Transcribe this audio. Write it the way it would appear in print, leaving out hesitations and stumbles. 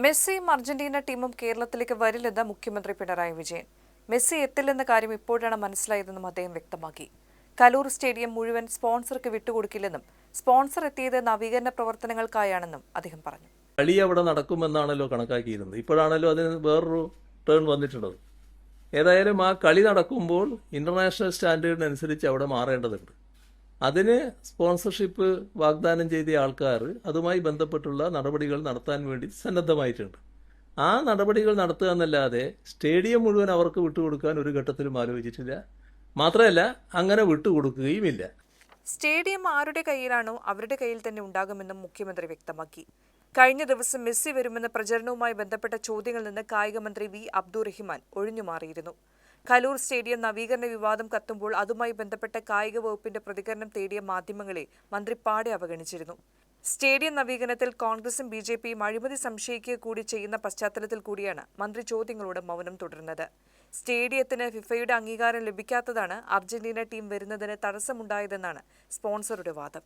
മെസ്സിയും അർജന്റീന ടീമും കേരളത്തിലേക്ക് വരില്ലെന്ന് മുഖ്യമന്ത്രി പിണറായി വിജയൻ. മെസ്സി എത്തില്ലെന്ന കാര്യം ഇപ്പോഴാണ് മനസ്സിലായതെന്നും അദ്ദേഹം വ്യക്തമാക്കി. കലൂർ സ്റ്റേഡിയം മുഴുവൻ സ്പോൺസർക്ക് വിട്ടുകൊടുക്കില്ലെന്നും സ്പോൺസർ എത്തിയത് നവീകരണ പ്രവർത്തനങ്ങൾക്കായാണെന്നും അദ്ദേഹം പറഞ്ഞു. കളി അവിടെ നടക്കുമെന്നാണല്ലോ കണക്കാക്കിയിരുന്നത്. ഇപ്പോഴാണല്ലോ അതിന് വേറൊരു ടേൺ വന്നിട്ടുള്ളത്. ഏതായാലും ആ കളി നടക്കുമ്പോൾ ഇന്റർനാഷണൽ സ്റ്റാൻഡേർഡിനനുസരിച്ച് അവിടെ മാറേണ്ടതുണ്ട്. അതിന് സ്പോൺസർഷിപ്പ് വാഗ്ദാനം ചെയ്ത ആൾക്കാർ അതുമായി ബന്ധപ്പെട്ടുള്ള നടപടികൾ നടത്താൻ വേണ്ടി സന്നദ്ധമായിട്ടുണ്ട്. ആ നടപടികൾ നടത്തുക എന്നല്ലാതെ സ്റ്റേഡിയം മുഴുവൻ അവർക്ക് വിട്ടുകൊടുക്കാൻ ഒരു ഘട്ടത്തിലും ആലോചിച്ചിട്ടില്ല. മാത്രമല്ല, അങ്ങനെ വിട്ടുകൊടുക്കുകയുമില്ല. സ്റ്റേഡിയം ആരുടെ കയ്യിലാണോ അവരുടെ കയ്യിൽ തന്നെ ഉണ്ടാകുമെന്നും മുഖ്യമന്ത്രി വ്യക്തമാക്കി. കഴിഞ്ഞ ദിവസം മെസ്സി വരുമെന്ന പ്രചരണവുമായി ബന്ധപ്പെട്ട ചോദ്യങ്ങളിൽ നിന്ന് കായികമന്ത്രി വി അബ്ദുറഹിമാൻ ഒഴിഞ്ഞുമാറിയിരുന്നു. കലൂർ സ്റ്റേഡിയം നവീകരണ വിവാദം കത്തുമ്പോൾ അതുമായി ബന്ധപ്പെട്ട കായിക വകുപ്പിന്റെ പ്രതികരണം തേടിയ മാധ്യമങ്ങളെ മന്ത്രി പാടെ അവഗണിച്ചിരുന്നു. സ്റ്റേഡിയം നവീകരണത്തിൽ കോൺഗ്രസും ബിജെപിയും അഴിമതി സംശയിക്കുക കൂടി ചെയ്യുന്ന പശ്ചാത്തലത്തിൽ കൂടിയാണ് മന്ത്രി ചോദ്യങ്ങളോട് മൗനം തുടർന്നത്. സ്റ്റേഡിയത്തിന് ഫിഫയുടെ അംഗീകാരം ലഭിക്കാത്തതാണ് അർജന്റീന ടീം വരുന്നതിന് തടസ്സമുണ്ടായതെന്നാണ് സ്പോൺസറുടെ വാദം.